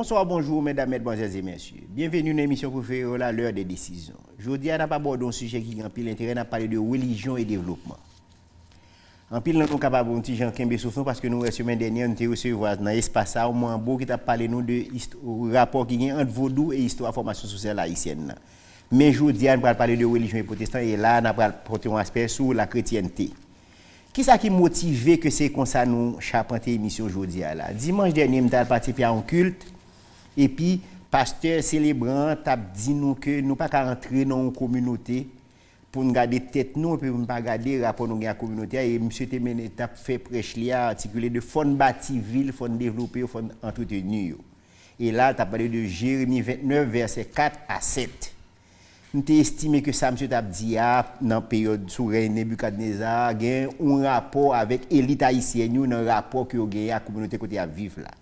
Bonsoir, bonjour, mesdames, mesdemoiselles et messieurs. Bienvenue dans l'émission préférée, l'heure des décisions. Aujourd'hui, on n'a pas abordé un sujet qui a un peu l'intérêt, on a parlé de religion et développement. En pile, nous sommes capables de petit Jean Kembe Soufou parce que nous, la semaine dernière, nous avons reçu dans l'espace au moins beau qui t'a parlé nous de rapport qui est entre vaudou et histoire formation sociale haïtienne. Mais aujourd'hui, on va parler de religion et protestant et là, on va porter un aspect sur la chrétienté. Qui est-ce qui motive que c'est comme ça nous charpenter l'émission aujourd'hui là? Dimanche dernier, nous avons participé à un culte et puis pasteur célébrant t'a dit nous que nous pas qu'à rentrer dans une communauté pour nous garder tête nous et puis pas garder rapport nous la communauté et monsieur Temene t'a fait prêche là articulé de fonds bâti ville, fonds développer, fonds entretenu. Et là, tu as parlé de Jérémie 29 verset 4 à 7. Nous avons estimé que ça, M. Tabdi, dans la période sous règne Nebuchadnezzar, a un rapport avec l'élite haïtienne, un rapport que la communauté côté à vivre là.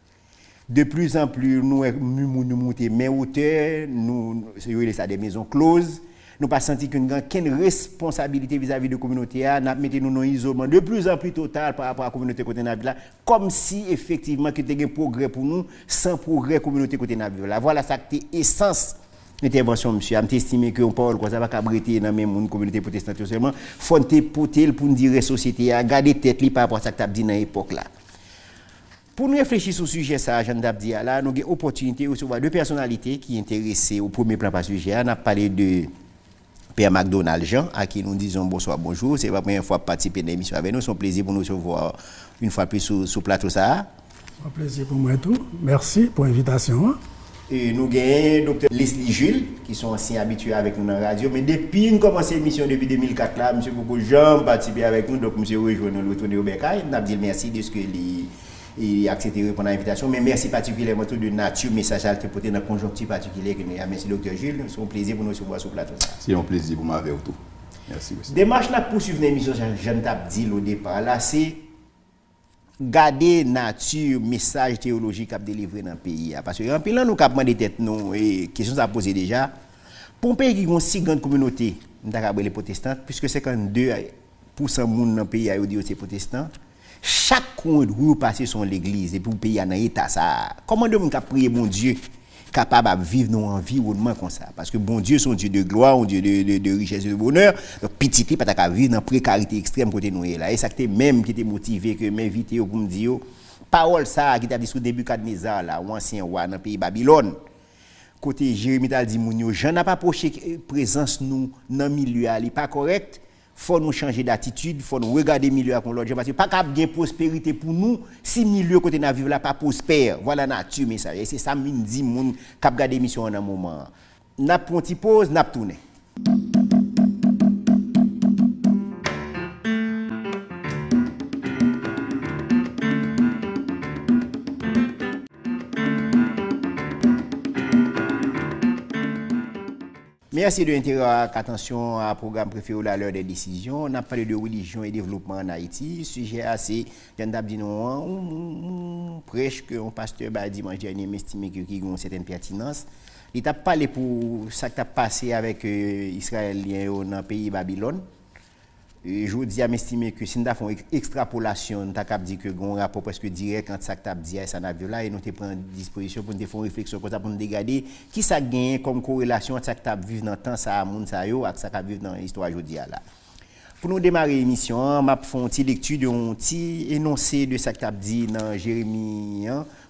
De plus en plus, nous montons mes hauteurs, nous sommes des maisons closes, nous pas senti qu'il n'y a aucune responsabilité vis-à-vis de la communauté, nous mettons nous dans isolement de plus en plus total par rapport à la communauté côté là, comme si effectivement que y a un progrès pour nous, sans progrès communauté côté là. Voilà ça qui est essence. L'intervention, monsieur, a estimé que on parle comme ça va cabriter dans même communauté protestante seulement faut potel pour dire la société à garder tête li par rapport à ça que tu as dit dans l'époque là. Pour nous réfléchir sur ce sujet ça, Jean Dabdi là, nous avons opportunité de recevoir deux personnalités qui sont intéressées au premier plan par sujet. On a parlé de Père McDonald Jean à qui nous disons bonsoir, bonjour, c'est la première fois de participer à l'émission avec nous, c'est un plaisir pour nous de voir une fois plus sur plateau ça. Un plaisir pour moi tout. Merci pour l'invitation. Et nous avons Dr. Leslie Jules, qui sont anciens habitués avec nous dans la radio. Mais depuis nous commençons l'émission depuis 2004, là, M. Coco Jean participé avec nous, donc M. rejoint nous retourner au Bercail. Nous avons dit merci de ce qu'il a accepté de répondre à l'invitation. Mais merci particulièrement tout de nature, message à porter dans la conjoncture particulière que nous avons. Merci Dr. Jules, c'est un plaisir pour nous de se voir sur le plateau. C'est un plaisir pour moi avec vous. Merci. Démarche là pour suivre l'émission, Jean Dabdi au départ, là, c'est garder nature message théologique à délivrer dans le pays parce que en pile nous cap demander tête nous et question ça poser déjà pour un pays qui a une si grande communauté les protestants puisque 52% monde dans le pays a dit c'est protestant chaque coin de rue passer son l'église et pour le pays dans état ça comment de monde prier bon Dieu capable de vivre dans un environnement comme ça parce que bon Dieu son Dieu de gloire un Dieu de richesse et de bonheur donc petit pas ta vivre dans précarité extrême côté nous là et ça qui même qui était motivé que m'inviter pour me dire parole ça qui t'a dit sur Nebuchadnezzar là ancien roi dans pays Babylone côté Jérémie t'a dit moun Jean n'a pas approché présence nous dans milieu ali pas correct faut nous changer d'attitude, faut nous regarder milieu comme l'autre parce que pas cap gain prospérité pour nous si milieu côté na vivre là pas prospère. Voilà nature mais ça et c'est ça me dit moun cap garder émission en un moment. N'a pris une petite pause, n'a tourner. Merci de l'intérêt, attention à programme préféré à l'heure des décisions. On a parlé de religion et développement en Haïti. Sujet assez, j'en ai dit non, prêche que un pasteur dimanche dernier m'estime qu'il y a une certaine pertinence. Il t'a parlé pour ça qui a passé avec Israéliens dans le pays Babylone. Je dis à m'estimer que si nous avons une extrapolation, nous avons dit que un rapport presque direct entre ça que tu as dit et ça là et nous te prendre disposition pour nous faire une réflexion comme ça pour nous regarder qui ça gagne comme corrélation entre ça que tu as vécu dans le temps ça monde ça yo avec ça que vécu dans l'histoire aujourd'hui là. Pour nous démarrer l'émission, m'a fait une petite lecture d'un petit énoncé de ça que tu as dit dans Jérémie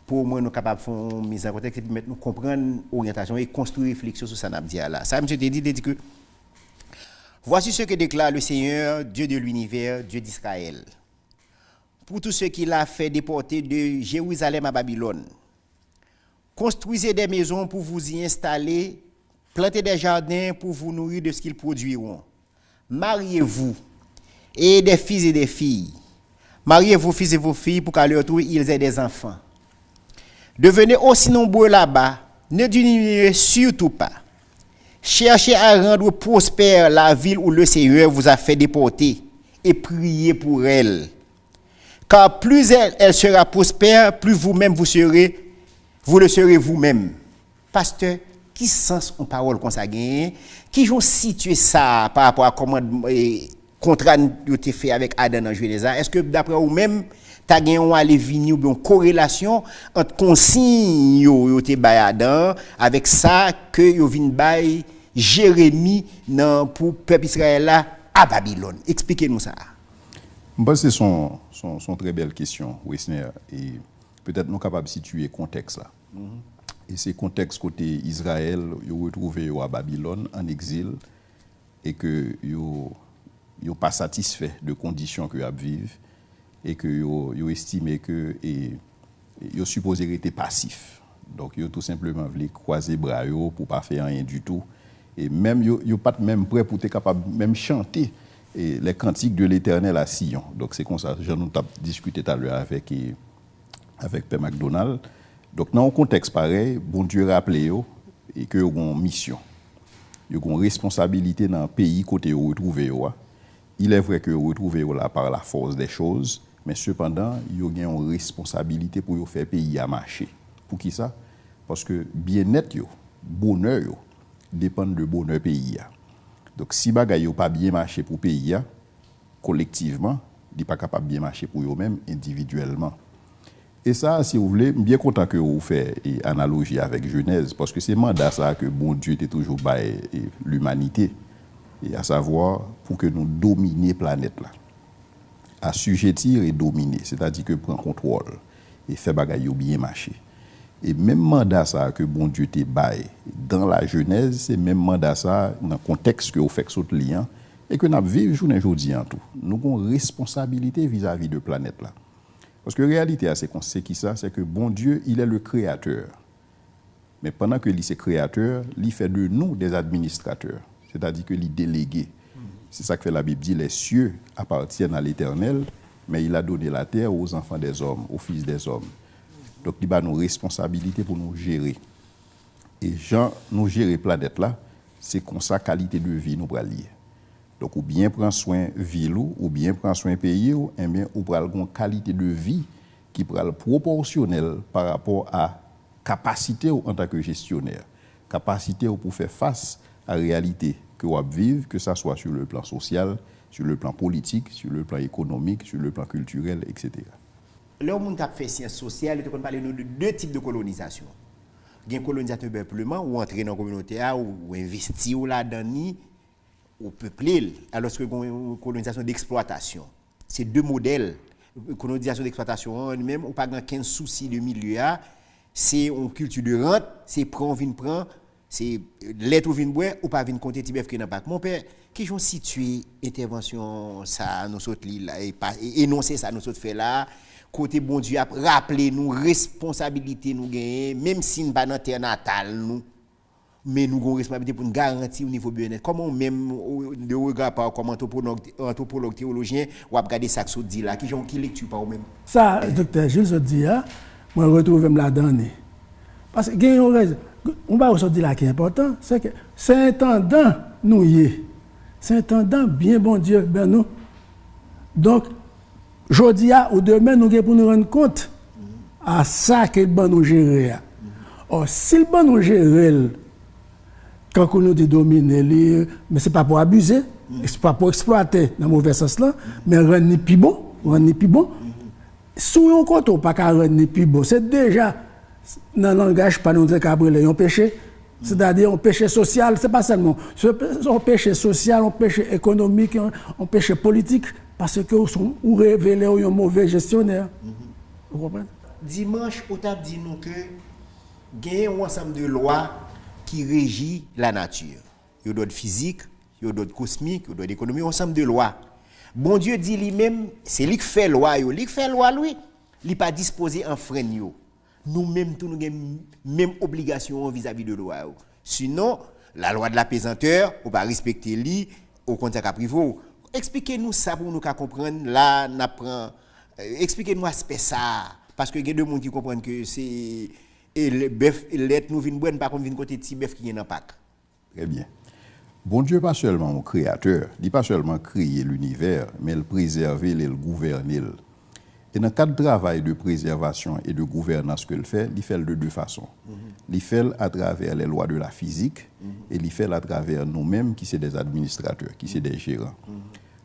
pour au moins nous capable faire une mise en contexte et permettre nous comprendre l'orientation et construire une réflexion sur ça que tu as dit là. Ça monsieur te dit que voici ce que déclare le Seigneur, Dieu de l'univers, Dieu d'Israël. Pour tous ceux qu'il a fait déporter de Jérusalem à Babylone, construisez des maisons pour vous y installer, plantez des jardins pour vous nourrir de ce qu'ils produiront. Mariez-vous, et des fils et des filles. Mariez vos fils et vos filles pour qu'à leur tour ils aient des enfants. Devenez aussi nombreux là-bas, ne diminuez surtout pas. Cherchez à rendre prospère la ville où le Seigneur vous a fait déporter et priez pour elle. Car plus elle sera prospère, plus vous-même vous le serez vous-même. Pasteur, qui sens en parole qu'on ça gagne? Qui ont situé ça par rapport à comment contrat été fait avec Adam dans Genèse? Est-ce que d'après vous-même, ta gen yon aller venir ou bien corrélation entre consigne yo te bayadan avec ça que yo vinn bay Jérémie pour peuple Israël là à Babylone. Expliquez-nous ça. Bon, c'est son très belle question, Wessner, et peut-être nous capables de situer le contexte là. Et c'est contexte côté Israël, ils ont retrouvé à Babylone en exil et que ils n'ont pas satisfait de conditions qu'ils vivent et que ils ont estimé que ils supposé être passifs. Donc ils ont tout simplement voulu croiser bras pour pas faire rien du tout. Et même ils pas même prêt pour être capable même chanter les cantiques de l'Éternel à Sion. Donc c'est comme ça, j'en ai discuté tout à l'heure avec Père McDonald. Donc dans un contexte pareil, bon Dieu rappelé et que ont une mission. Ils ont une responsabilité dans le pays côté où retrouver. Il est vrai que retrouver là par la force des choses, mais cependant, ils ont une responsabilité pour faire pays à marcher. Pour qui ça? Parce que bien-être bonheur dépend de bonheur pays. Donc si bagay yo pas bien marché pour pays collectivement, il pas capable bien marcher pour eux-mêmes individuellement. Et ça, si vous voulez, bien content que vous faites une analogie avec Genèse, parce que c'est mandat ça que bon Dieu était toujours bail l'humanité, et à savoir pour que nous dominions la planète là, assujettir et dominer, c'est-à-dire que prendre contrôle et faire bagaille bien marcher. Et même mandat ça que bon Dieu te bail dans la Genèse, c'est même mandat ça dans le contexte que vous faites sur le lien et que nous vivons journée aujourd'hui en tout. Nous avons une responsabilité vis-à-vis de la planète là. Parce que la réalité, c'est qui ça? C'est que bon Dieu, il est le créateur. Mais pendant que il est créateur, il fait de nous des administrateurs. C'est-à-dire que il est délégué. C'est ça que fait la Bible dit, les cieux appartiennent à l'Éternel, mais il a donné la terre aux enfants des hommes, aux fils des hommes. Donc il a nos responsabilités pour nous gérer. Et Jean, nous gérer la planète là, c'est comme ça qualité de vie nous pral lier. Donc, ou bien prendre soin ville ou bien prendre soin pays, et bien ou pral une qualité de vie qui pral proportionnelle par rapport à capacité en tant que gestionnaire, capacité pour faire face à la réalité que vous vivez, que ce soit sur le plan social, sur le plan politique, sur le plan économique, sur le plan culturel, etc. Là, on a fait sciences sociales, on parle de deux types de colonisation. Il y a un colonisateur peuplement, ou entrer dans la communauté, ou investir là-dedans, ou peupler, alors que une colonisation d'exploitation. C'est deux modèles. Colonisation d'exploitation, même, on n'a pas 15 soucis de milieu, c'est une culture de rente, c'est prend, vin prend, c'est l'être ou vin boire, ou pas vin compter tibef qui n'a pas. Mon père, qui ont situé intervention, ça, nous autres, et énoncer ça, nous autres fait là, côté bon Dieu, rappeler nous, responsabilité nous gagner, même si nous pas dans terre natale, nous. Mais nous avons une responsabilité pour nous garantir au niveau bien-être. Comment même de regard par comme anthropologue théologien, ou regarder ça que dit là, qui lecture par vous-même? Ça, docteur Jules dit là, moi je retrouve là-dedans. Parce que on va aussi dire là qui est important, c'est que c'est intendant nous y est. C'est intendant bien bon Dieu ben nous. Donc jodi a ou demain nous pour nous rendre compte à ça que bon nous gérer. Or si le bon nous gérer quand on nous dit dominer, mais c'est pas pour abuser, c'est pas pour exploiter dans le mauvais sens là, mais rendre plus bon, Si on compte pas qu'à rendre plus bon, c'est déjà dans le langage pas nous dire qu'après un péché, c'est-à-dire un péché social, c'est pas seulement un péché social, un péché économique, un péché politique, parce que vous révélez un mauvais gestionnaire. Vous comprenez? Dimanche, on t'a dit nous que il y a un ensemble de lois qui régit la nature. Il y a d'autres physiques, il y a d'autres cosmiques, il y a d'autres économiques, un ensemble de lois. Bon Dieu dit lui-même, c'est lui qui fait loi, lui. Il n'est pas disposé en frein. Nous-mêmes, nous avons même obligation vis-à-vis de loi. Sinon, la loi de la pesanteur, on va respecter lui au contact à privé. Expliquez-nous ça pour nous comprendre. Là, expliquez-nous aspect ça. Parce que il y a deux monde qui comprennent que c'est le bœuf, l'être nous vient bonne, par contre, vient côté petit bœuf qui est dans Pâques. Très bien. Bon Dieu n'est pas seulement un créateur, il n'a pas seulement créé l'univers, mais il préserve et il gouverne. Et dans le cadre de travail de préservation et de gouvernance qu'il fait de deux façons. Il fait à travers les lois de la physique et il fait à travers nous-mêmes qui sommes des administrateurs, qui sommes des gérants.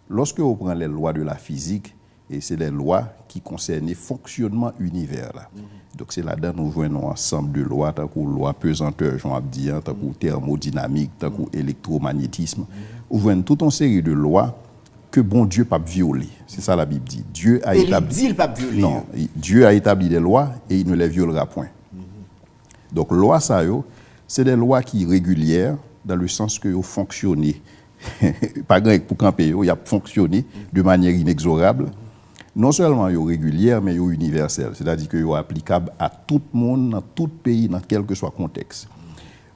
Lorsque on prend les lois de la physique, Et c'est les lois qui concernent le fonctionnement univers là. Donc c'est là-dedans nous voyons un ensemble de lois, tant que loi pesanteur, Jean Abdian, tant que thermodynamique, tant que électromagnétisme. Nous voyons toute une série de lois que bon Dieu pas violer. C'est ça la Bible dit. Dieu a établi. Il dit pas violer. Non, Dieu a établi des lois et il ne les violera point. Donc loi ça c'est des lois qui régulières dans le sens que ont fonctionné pas grand pour camper, il a fonctionné de manière inexorable. Non seulement ils sont régulières, mais ils sont universelles. C'est-à-dire qu'ils sont applicables à tout le monde, dans tout pays, dans quel que soit le contexte.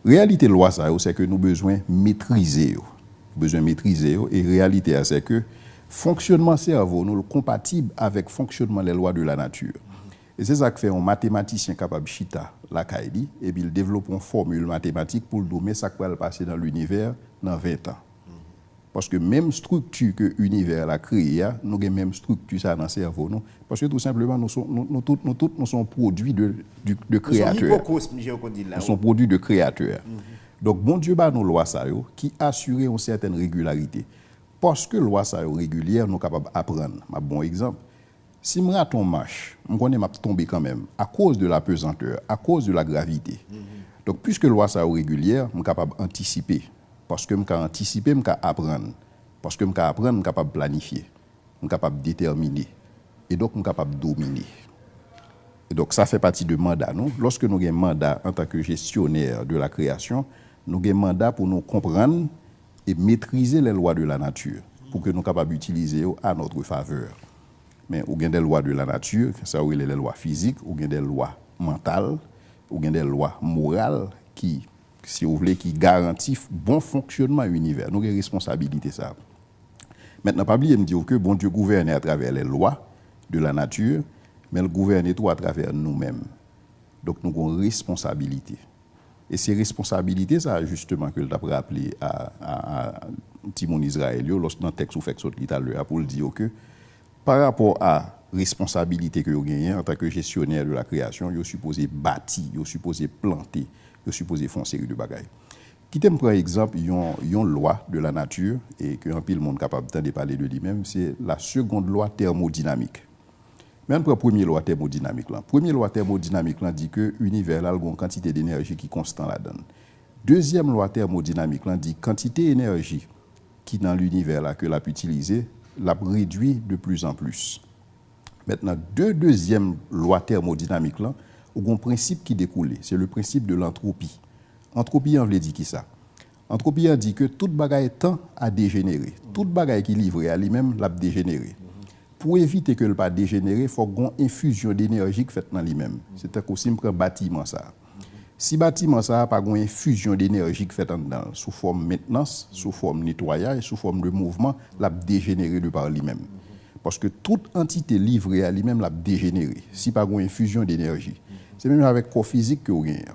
Réalité de loi, c'est que nous avons besoin de maîtriser. Et réalité, c'est que fonctionnement cerveau, nous le compatible avec le fonctionnement des lois de la nature. Et c'est ça que fait un mathématicien capable de chita la Kaidi, et puis il développe une formule mathématique pour le nommer ça qui va passer dans l'univers dans 20 ans. Parce que même structure que l'univers a créée, nous avons même structure ça dans le cerveau. Non? Parce que tout simplement, nous sommes produits de créateurs. Nous sommes produits de créateurs. Donc, bon Dieu, nous loi ça qui assure une certaine régularité. Parce que loi ça régulière, nous sommes capables d'apprendre. Un bon exemple. Si je rate un marche, je connais tomber quand même à cause de la pesanteur, à cause de la gravité. Donc, puisque loi ça régulière, je suis capable d'anticiper. Parce que je peux anticiper, je peux apprendre. Parce que je peux apprendre, je suis capable de planifier. Je suis capable de déterminer. Et donc, je suis capable de dominer. Et donc, ça fait partie de mandat. Nous. Lorsque nous avons un mandat en tant que gestionnaire de la création, nous avons un mandat pour nous comprendre et maîtriser les lois de la nature pour que nous soyons capables d'utiliser à notre faveur. Mais nous avons des lois de la nature, ça c'est les lois physiques, nous avons des lois mentales, nous avons des lois morales qui, si vous voulez, qui garantissent bon fonctionnement de l'univers. Nous avons une responsabilité ça. Maintenant, pas oublier de dire que bon Dieu gouverne à travers les lois de la nature, mais il gouverne tout à travers nous-mêmes. Donc nous avons une responsabilité. Et ces responsabilités, ça justement que je t'ai rappelé à Timon Israël, lorsque dans le texte où fait tout à l'heure, pour le dire que par rapport à responsabilité que vous gagnez en tant que gestionnaire de la création, vous supposé bâtir, vous supposé planter, vous supposé faire une série de bagailles. Qui t'aime par exemple, une loi de la nature et que un pile monde capable de parler de lui-même, c'est la seconde loi thermodynamique. Même pour la première loi thermodynamique, la première loi thermodynamique dit que l'univers a une quantité d'énergie qui est constante là-dedans. Deuxième loi thermodynamique dit quantité d'énergie qui dans l'univers là que l'a pu utiliser, l'a réduit de plus en plus. Maintenant, deuxième loi thermodynamique là, un principe qui découle, c'est le principe de l'entropie. Entropie en veut dire qui ça? Entropie a dit que toute bagaille tend à dégénérer. Toute bagaille qui livre à lui-même l'a dégénérer. Pour éviter que le pas dégénérer, il faut qu'on infusion d'énergie faite dans lui-même. C'est aussi un bâtiment ça. Si bâtiment ça pas une infusion d'énergie faite dedans sous forme maintenance, sous forme nettoyage, sous forme de mouvement, l'a dégénéré de par lui-même. Parce que toute entité livrée à lui-même l'a dégénéré. Si pas une infusion d'énergie. C'est même avec corps physique que vous gagnez.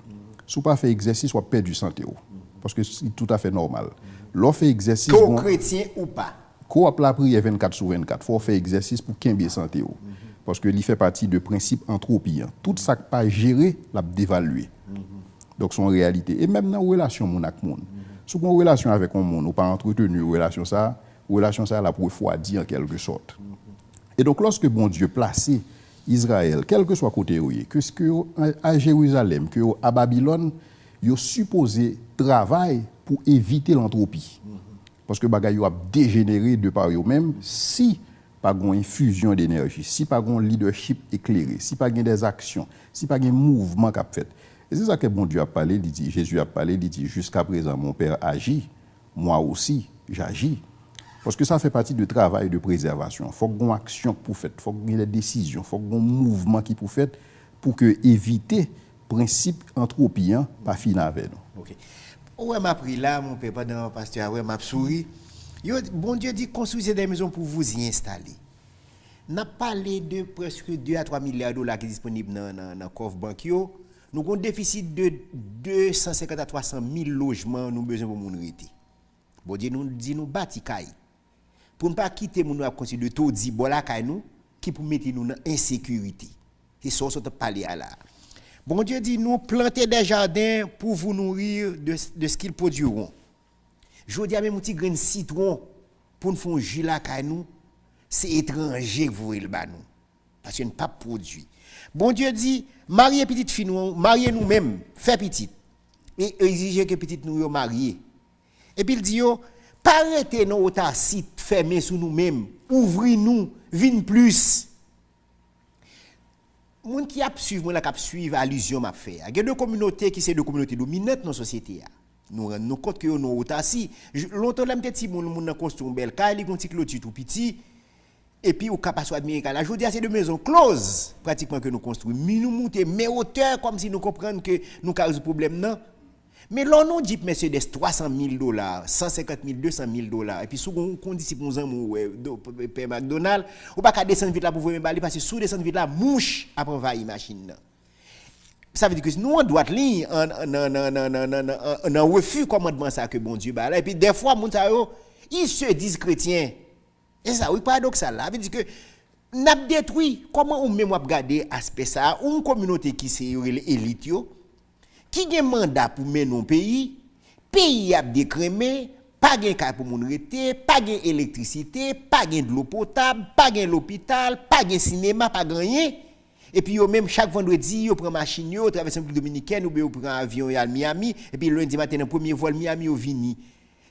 Si vous pas fait exercice, vous perdez du santé. Parce que c'est tout à fait normal. Lorsque fait exercice, bon, chrétien ou pas. Qu'on a la prière 24/24, il faut faire exercice pour qu'il y ait santé. Parce que il fait partie du principe entropie. Tout ça qui pas géré, l'a dévalué. Donc c'est une réalité. Et même dans la relation avec le monde. Si vous avez une relation avec un monde, vous pas entretenu une relation ça la pour refroidir en quelque sorte. Et donc lorsque bon Dieu placé Israël, quel que soit côté que ce que à Jérusalem, que à Babylone, ils supposé travailler pour éviter l'entropie. Parce que bagay yo a dégénéré de par eux-mêmes si pas une infusion d'énergie, si pas un leadership éclairé, si pas des actions, si pas un mouvement qu'a fait. Et c'est ça que bon Dieu a parlé, il dit, Jésus a parlé, il dit jusqu'à présent mon Père agit, moi aussi j'agis. Parce que ça fait partie du travail de préservation. Il faut qu'il y ait une action pour faire, il faut qu'il y ait des décisions, il faut qu'il y ait un mouvement qui pour faire pour que éviter le principe entropien pas finir avec nous. OK. Ouais, m'a pris là, mon père, pendant pasteur, ouais, m'a souri. Bon Dieu dit construisez des maisons pour vous y installer. N'a parlé de presque 2 à 3 milliards de dollars qui sont disponibles dans le coffre bancaire. Nous avons un déficit de 250 à 300 000 logements, nous avons besoin pour nous rester. Bon Dieu nous dit nous bâti caille. Pour ne pas quitter mon nous continuer de tout dire voilà caille nous qui pour mettre nous dans insécurité. C'est ça que parler là. Bon Dieu dit nous planter des jardins pour vous nourrir de ce qu'ils produiront. Je dis à même un petit grain de citron pour nous faire un jus là caille nous. c'est étranger que vous voulez le bas nous. Parce qu'il n'est pas produit. Bon Dieu dit, mariez petite fille nous, mariez nous-mêmes, fait petite. Et exiger que petite nous marier. Et puis il dit, pas arrêter nos sites fermés sur nous-mêmes, ouvrez-nous, vin plus. Moun qui a suivre, moun qui a suivre allusion m'a fait. Il y a deux communautés qui sont deux communautés dominantes dans la société. Nous compte que nous aussi. Longtemps là peut-être si moun nan construit une belle caille, il gonti clôture tout petit. Et puis au capable soit admirer là. Je dis c'est deux maisons closes pratiquement que nous construisons. Mais nous monter mais hauteur comme si nous comprenions que nous avons un problème non. Mais là, nous dit Mercedes $300,000, 150,000, 200,000. Et puis, si on dit si vous avez Père McDonald's, ou pas qu'à descendre vite là pour vous me parce que sous descendre vite là, mouche après envahir machine. Ça veut dire que nous, on doit ligne en refus commandement ça que bon Dieu bat. Et puis, des fois, ils se disent chrétiens. Et ça, oui, paradoxal là. Ça veut dire que n'a détruit, comment on met moi regarder aspect ça, une communauté qui c'est élite qui a un mandat pour mener nos pays a décrémé, pas de cas pour mon rete, pas d'électricité, pas de l'eau potable, pas de l'hôpital, pas de cinéma, pas de rien. Et puis même chaque vendredi, on prend machine, on traverse un peu dominicaine, ou bien on prend un avion à Miami, et puis lundi matin, le premier vol Miami au Vini.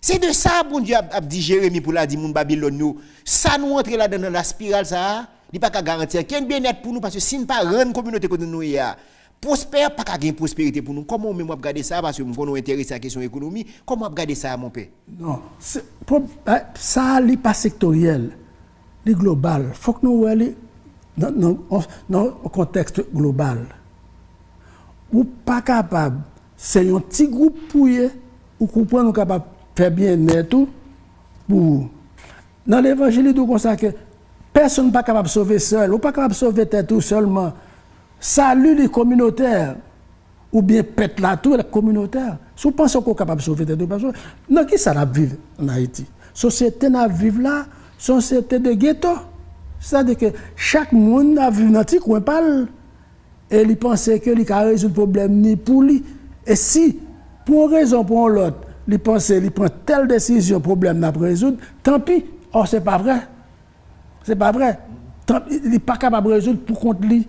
C'est de ça, bon Dieu, a dit Jérémie pour la dire, mon Babylone, ça nous entre là dans la spirale, ça, il n'y a pas qu'à garantir qu'il y a un bien-être pour nous, parce que si nous ne pas rendre communauté que nous y a. Prospère, pas qu'à prospérité pour nous. Comment on peut regarder ça parce que nous sommes intéressés à la question économique? Comment on peut regarder ça, mon père? Non, ça n'est pas sectoriel, c'est global. Il faut que nous voyons dans un contexte global. Ou pas capable, c'est un petit groupe pouillé, ou comprendre nous capable de faire bien net tout. Pour... Dans l'évangile, nous consacrons que personne n'est pas capable de sauver seul, ou pas capable de sauver tout seulement. Salut les communautaires, ou bien pète la tour les communautaires. Si vous pensez qu'on est capable de sauver des personnes, non, qui ça va vivre en Haïti? Société n'a vivre là, société de ghetto. C'est-à-dire que chaque monde a vu dans un petit coin parle et il pensait que il a résolu le problème ni pour lui. Et si, pour une raison ou pour l'autre, il pensait qu'il prend telle décision, le problème n'a pas résoudre, tant pis. Or, c'est pas vrai. C'est pas vrai. Il n'est pas capable de résoudre pour contre lui.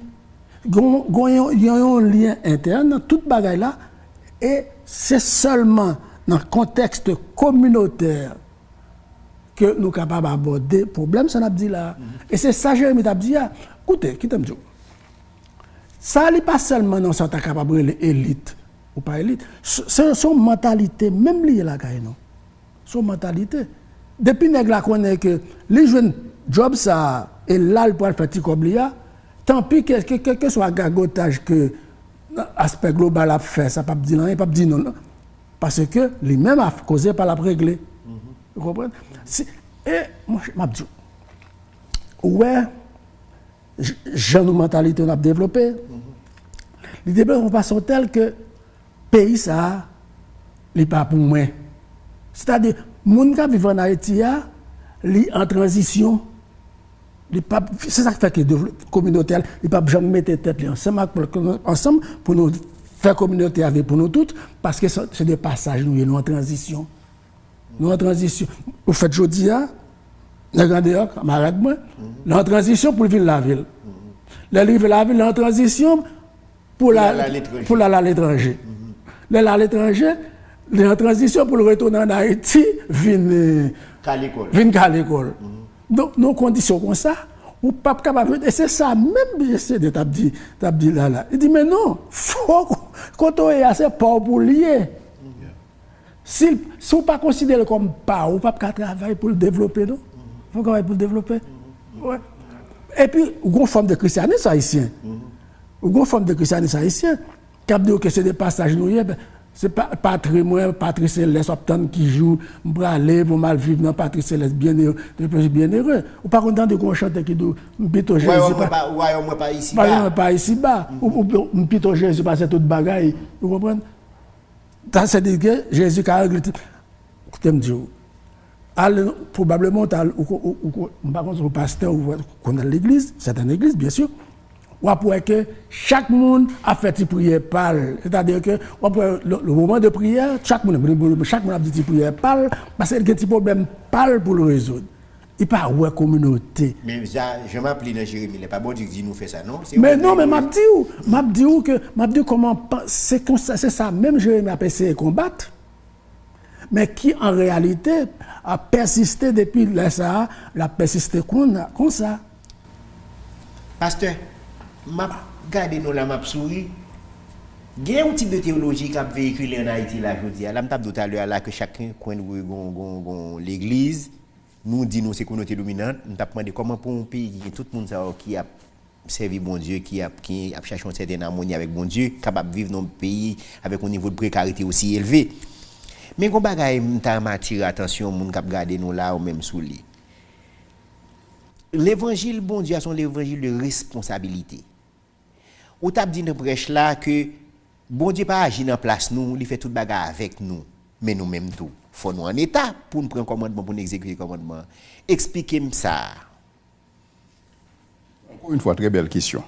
Il y a un lien interne dans toute bagaille là et c'est seulement dans le contexte communautaire que nous sommes capables d'aborder le problème, ça n'a pas dit là. Et c'est ça, Jérémie t'a dit. Écoutez, qui t'aime dire? Ça n'est pas seulement dans ce capable de l'élite ou pas élite. C'est son mentalité, même liée là, non? Son mentalité. Depuis que nous connaissons que les jeunes jobs, ça, et là, le point fait comme l'IA. Tant pis, quel que soit le gagotage que l'aspect global a fait, ça ne peut pas dire non, il ne peut pas dire non. Parce que lui-même a causé par la régler. Vous comprenez? Et moi, je m'ai dit, ouais, j'ai une mentalité qu'on a développée. Les développements de façon telle que le pays, ça, n'est pas pour moi. C'est-à-dire, les gens qui vivent en Haïti, ils sont en transition. C'est ça qui fait que les communautés ne peuvent jamais mettre tête ensemble pour nous faire communauté avec pour nous toutes, parce que c'est des passages, nous sommes en transition. Nous en transition. Vous faites aujourd'hui, les grands dehors, camarades, moi, en transition pour vivre la ville. Les livres la ville, en transition pour aller à l'étranger. Les à l'étranger, les en transition pour le retourner en Haïti, viennent à l'école. Donc, nos conditions comme ça, ou pas capable. Et c'est ça, même j'essaie de t'abdi là. Il dit, mais non, faut quand on est assez pauvre pour lier. Si on ne pas considéré comme pas, on ne peut pas travailler pour le développer, non? Il faut travailler pour le développer. Ouais. Et puis, il y a une forme de christianisme haïtien. Il y a une forme de christianisme haïtien. Qui dit que c'est des passages nous, c'est pas patrimoine, Patrice Céleste, qui joue, pour aller, pour mal vivre dans Patrice Céleste, bien heureux. Ou pas content de qu'on chante qui dit, Mpito Jésus. Ouais, pas ici bas. Pas ici bas. Ou Mpito Jésus, pas cette toute bagaille. Vous comprenez? C'est-à-dire que Jésus a réglé. Écoutez, me dire, probablement, par contre, au pasteur, qu'on a l'église, c'est une église, bien sûr. Ou après que chaque monde a fait une prière parle. C'est-à-dire que le moment de prière, chaque monde a dit une prière parle, parce qu'il y a un petit problème parle pour le résoudre. Il pas ouais communauté. Mais ça, je m'appelle dans Jérémie, il n'est pas bon Dieu qui dit nous fait ça, non? Mais non, mais m'a dit comment c'est ça même Jérémie a essayé de combattre. Mais qui en réalité a persisté depuis ça, l'a persisté comme ça. Pasteur, m'a regardé nous la map souris. Il y a un type de théologie qui a véhiculé en Haïti là aujourd'hui. Là, je tout à l'heure là que chacun coin l'église nous dit nous c'est communauté dominante. Nous t'a demandé comment pour un pays tout le monde qui a servi bon Dieu, qui a cherché une certaine harmonie avec bon Dieu, capable de vivre dans un pays avec un niveau de précarité aussi élevé. Mais quand bagaille m'ta m'attire attention moun k'ap garder nous là ou même sous lui. L'évangile bon Dieu sont l'évangile de responsabilité. Ou t'a dit dans prêche là que bon Dieu pas agir en place nous, il fait toute bagarre avec nous, mais nous même tout. Faut nous en état pour nous prendre commandement pour nous exécuter commandement. Expliquez-moi ça. Encore une fois, très belle question.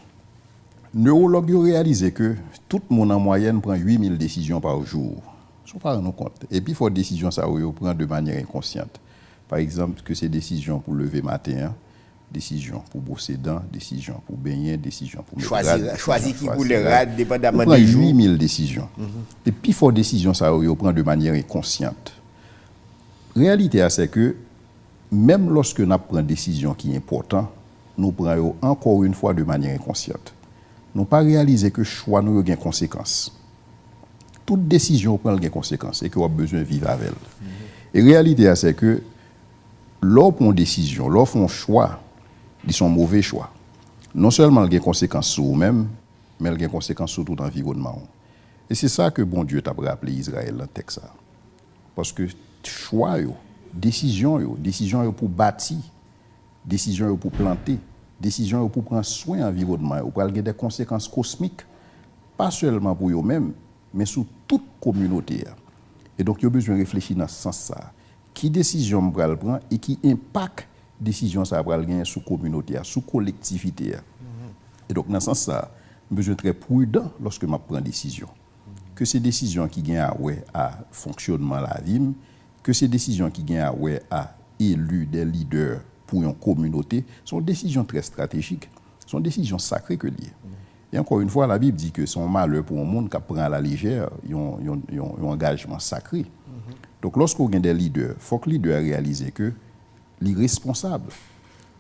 Neurologues ont réalisé que tout le monde en moyenne prend 8000 décisions par jour. Ils ne sont pas rendus compte. Et puis, il faut des décisions, ça, on prend de manière inconsciente. Par exemple, que c'est décision pour lever matin, décision pour brosser dents, décision pour baigner, décision pour choisir qui boule rad, dépendamment des jours. 8000 décisions. Et puis, il faut des décisions, ça, on prend de manière inconsciente. Réalité, c'est que même lorsque nous prenons une décision qui est importante, nous prenons encore une fois de manière inconsciente. Nous ne pas réaliser que le choix nous a des conséquences. Toute décision prend des conséquences et qu'on a besoin de vivre avec elle. Et la réalité, c'est que lorsqu'on prend une décision, lorsqu'on fait un choix, ils sont mauvais choix. Non seulement il y a des conséquences sur vous-même, mais il y a des conséquences sur tout l'environnement. Et c'est ça que bon Dieu t'a rappelé Israël dans le texte. Parce que choix, décision pour bâtir, décision pour planter, décision pour prendre soin de l'environnement, pour avoir des conséquences cosmiques, pas seulement pour eux-mêmes, mais sur toute communauté. Et donc, il y a besoin de réfléchir dans ce sens-là. Qui décision me prend et qui impact décision ça va gagner sur communauté, sur collectivité. Et donc, dans ce sens-là, je besoin d'être très prudent lorsque je prends une décision. Que ces décisions qui gagnent à fonctionnement de la vie, que ces décisions qui gagnent à élu des leaders pour une communauté, sont des décisions très stratégiques, sont des décisions sacrées que liées. Et encore une fois, la Bible dit que son malheur pour un monde qui prend à la légère, un engagement sacré. Donc, lorsqu'on a des leaders, il faut que les leaders réalisent que les responsables.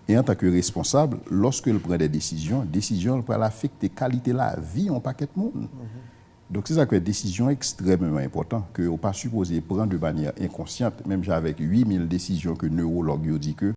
Et en tant que responsable, lorsqu'il prend des décisions peuvent affecter la qualité de la vie en paquet de monde. Donc, c'est ça que une décision extrêmement importante que on pas supposé prendre de manière inconsciente, même avec 8000 décisions que neurologues ont dit que